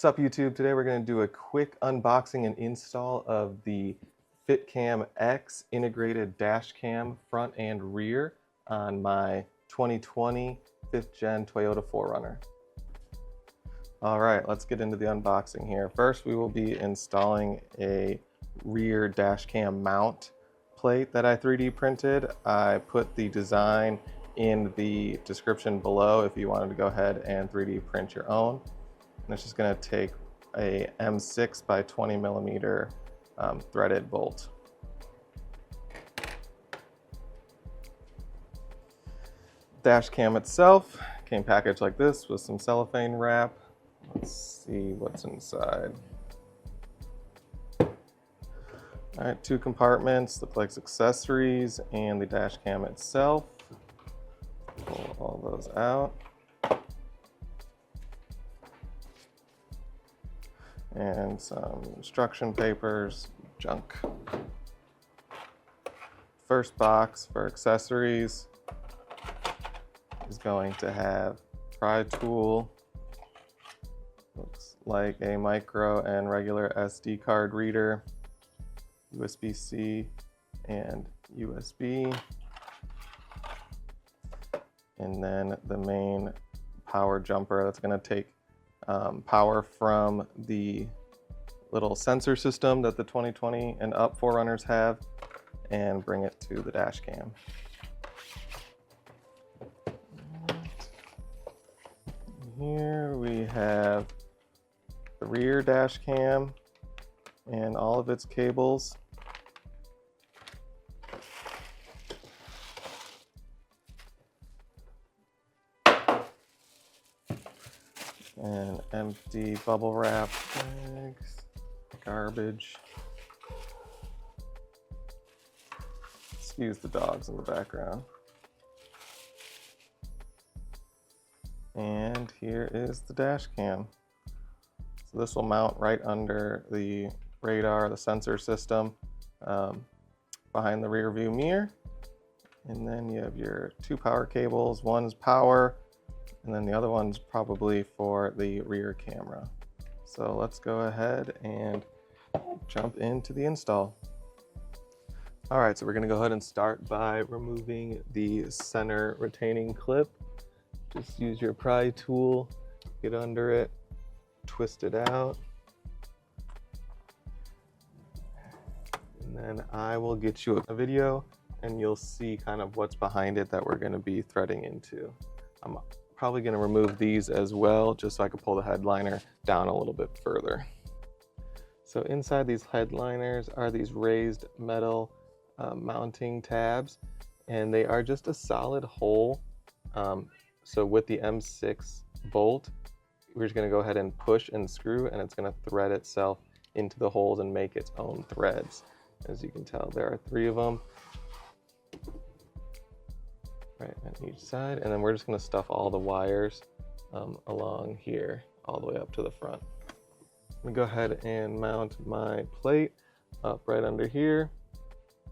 What's up, YouTube? Today we're going to do a quick unboxing and install of the FiTCAMX integrated dash cam front and rear on my 2020 5th gen Toyota 4Runner. All right, let's get into the unboxing here. First, we will be installing a rear dash cam mount plate that I 3D printed. I put the design in the description below if you wanted to go ahead and 3D print your own. And it's just going to take a M6 by 20 millimeter threaded bolt. Dash cam itself came packaged like this with some cellophane wrap. Let's see what's inside. All right, 2 compartments, look like accessories and the dash cam itself. Pull all those out. And some instruction papers, junk. First box for accessories is going to have pry tool, looks like a micro and regular SD card reader, USB-C and USB, and then the main power jumper that's going to take power from the little sensor system that the 2020 and up 4Runners have and bring it to the dash cam. Here we have the rear dash cam and all of its cables. And empty bubble wrap bags, garbage. Excuse the dogs in the background. And here is the dash cam. So this will mount right under the radar, the sensor system, behind the rear view mirror. And then you have your 2 power cables. One's power, and then the other one's probably for the rear camera. So let's go ahead and jump into the install. All right, so we're gonna go ahead and start by removing the center retaining clip. Just use your pry tool, get under it, twist it out. And then I will get you a video and you'll see kind of what's behind it that we're gonna be threading into. I'm probably going to remove these as well just so I can pull the headliner down a little bit further. So inside these headliners are these raised metal mounting tabs, and they are just a solid hole. So with the M6 bolt, we're just going to go ahead and push and screw, and it's going to thread itself into the holes and make its own threads. As you can tell, there are 3 of them. Right on each side, and then we're just going to stuff all the wires along here all the way up to the front. I'm going to go ahead and mount my plate up right under here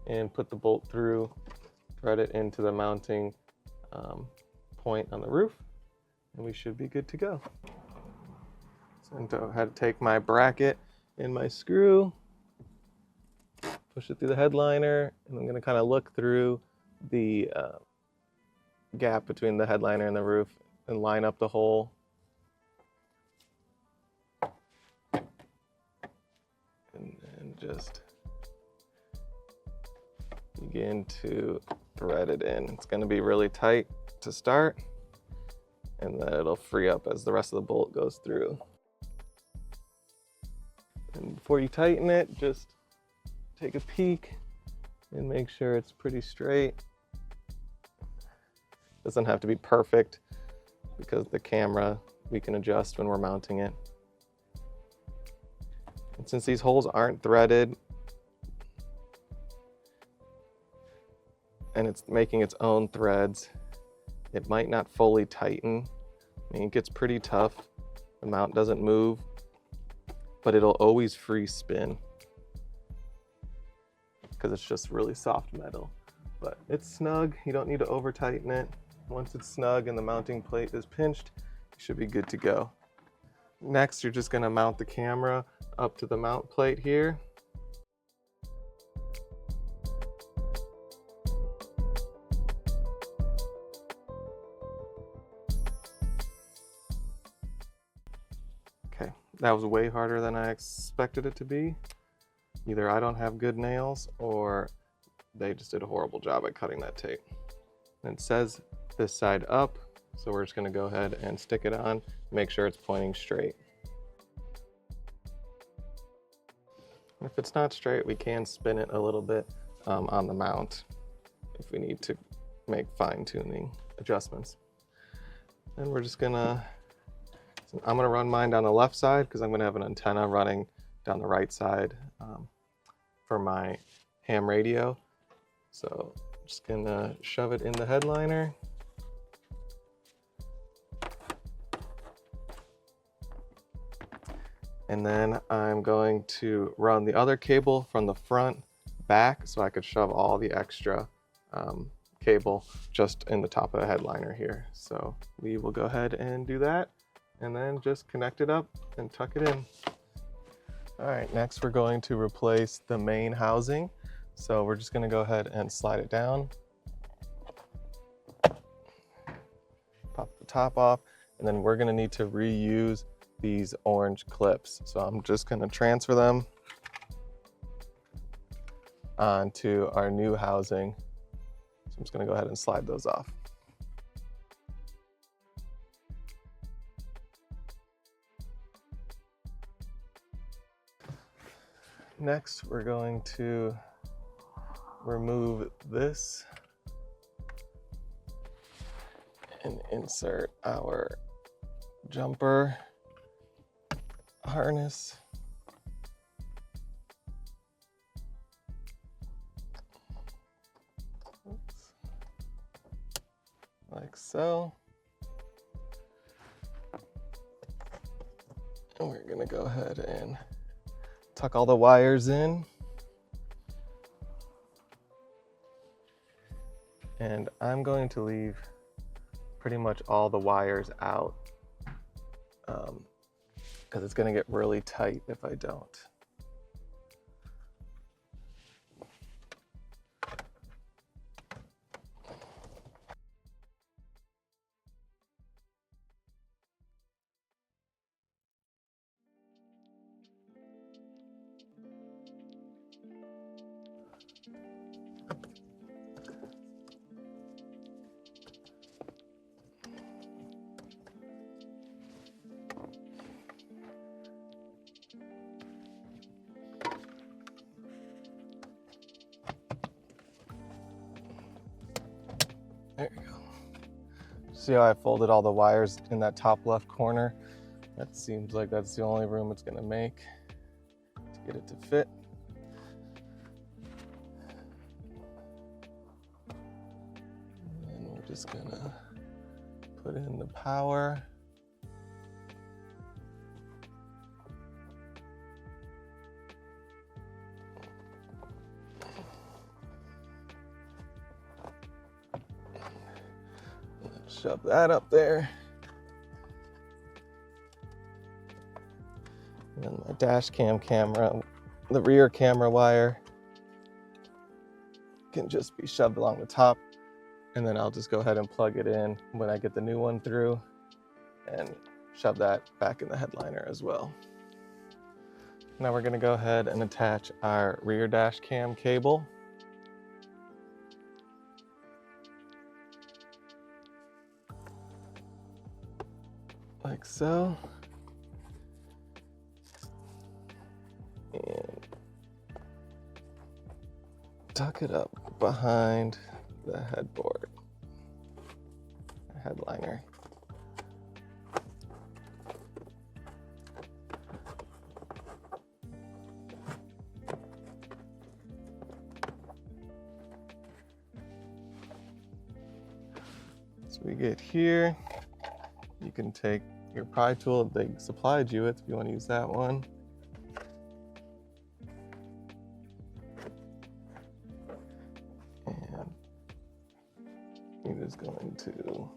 and put the bolt through, thread it into the mounting point on the roof, and we should be good to go. So I'm going to go ahead and take my bracket and my screw, push it through the headliner, and I'm going to kind of look through the gap between the headliner and the roof and line up the hole. And then just begin to thread it in. It's going to be really tight to start, and then it'll free up as the rest of the bolt goes through. And before you tighten it, just take a peek and make sure it's pretty straight. Doesn't have to be perfect because the camera we can adjust when we're mounting it. And since these holes aren't threaded and it's making its own threads, it might not fully tighten. I mean, it gets pretty tough. The mount doesn't move, but it'll always free spin because it's just really soft metal. But it's snug, you don't need to over tighten it. Once it's snug and the mounting plate is pinched, you should be good to go. Next, you're just going to mount the camera up to the mount plate here. Okay, that was way harder than I expected it to be. Either I don't have good nails or they just did a horrible job at cutting that tape. And it says this side up, so we're just going to go ahead and stick it on, make sure it's pointing straight. If it's not straight, we can spin it a little bit on the mount if we need to make fine-tuning adjustments. And we're just gonna, I'm gonna run mine down the left side because I'm gonna have an antenna running down the right side for my ham radio. So I'm just gonna shove it in the headliner. And then I'm going to run the other cable from the front back so I could shove all the extra cable just in the top of the headliner here. So we will go ahead and do that and then just connect it up and tuck it in. All right, next we're going to replace the main housing. So we're just gonna go ahead and slide it down, pop the top off, and then we're gonna need to reuse these orange clips. So I'm just gonna transfer them onto our new housing. So I'm just gonna go ahead and slide those off. Next, we're going to remove this and insert our jumper harness. Oops. Like so. And we're gonna go ahead and tuck all the wires in. And I'm going to leave pretty much all the wires out because it's going to get really tight if I don't. There you go. See how I folded all the wires in that top left corner? That seems like that's the only room it's gonna make to get it to fit. And we're just gonna put in the power. Shove that up there. And then my dash cam camera, the rear camera wire can just be shoved along the top. And then I'll just go ahead and plug it in when I get the new one through and shove that back in the headliner as well. Now we're gonna go ahead and attach our rear dash cam cable. Like so. And tuck it up behind the headboard, headliner. So we get here, you can take your pry tool they supplied you with if you want to use that one. And you're just going to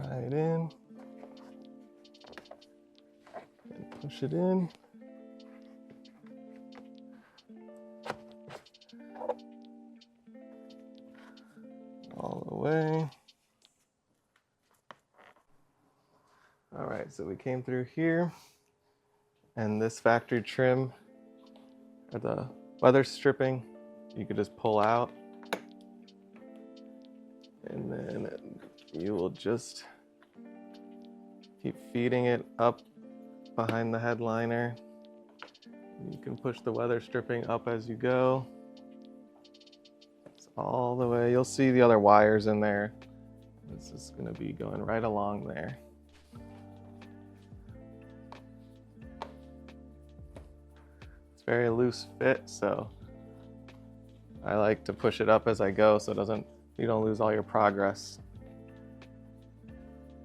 pry it in and push it in. All the way. All right, so we came through here, and this factory trim, or the weather stripping, you could just pull out, and then you will just keep feeding it up behind the headliner. You can push the weather stripping up as you go. It's all the way. You'll see the other wires in there. This is going to be going right along there. It's very loose fit, so I like to push it up as I go so you don't lose all your progress.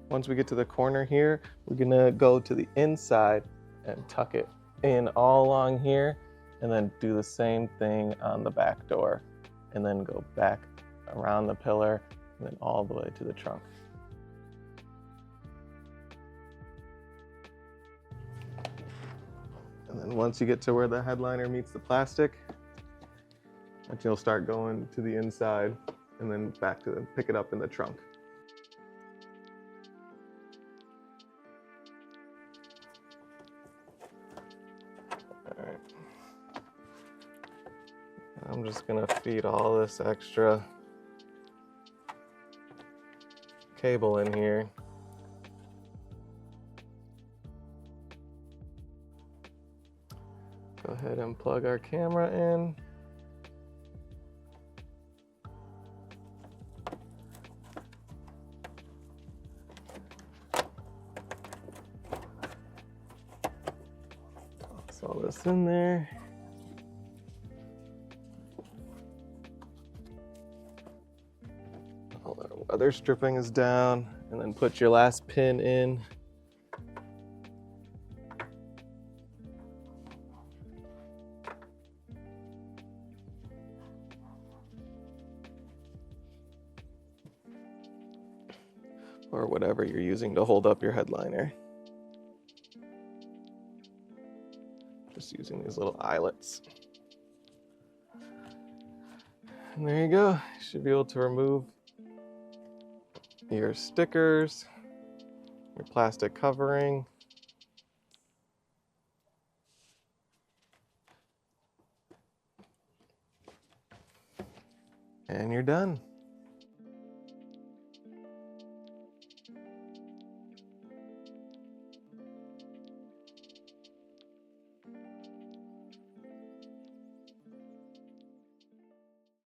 Once we get to the corner here, we're gonna go to the inside and tuck it in all along here, and then do the same thing on the back door, and then go back around the pillar and then all the way to the trunk. And then once you get to where the headliner meets the plastic, you'll start going to the inside and then back to pick it up in the trunk. All right. I'm just gonna feed all this extra cable in here. Go ahead and plug our camera in. Toss all this in there. All our weather stripping is down, and then put your last pin in. Or whatever you're using to hold up your headliner. Just using these little eyelets. And there you go. You should be able to remove your stickers, your plastic covering, and you're done.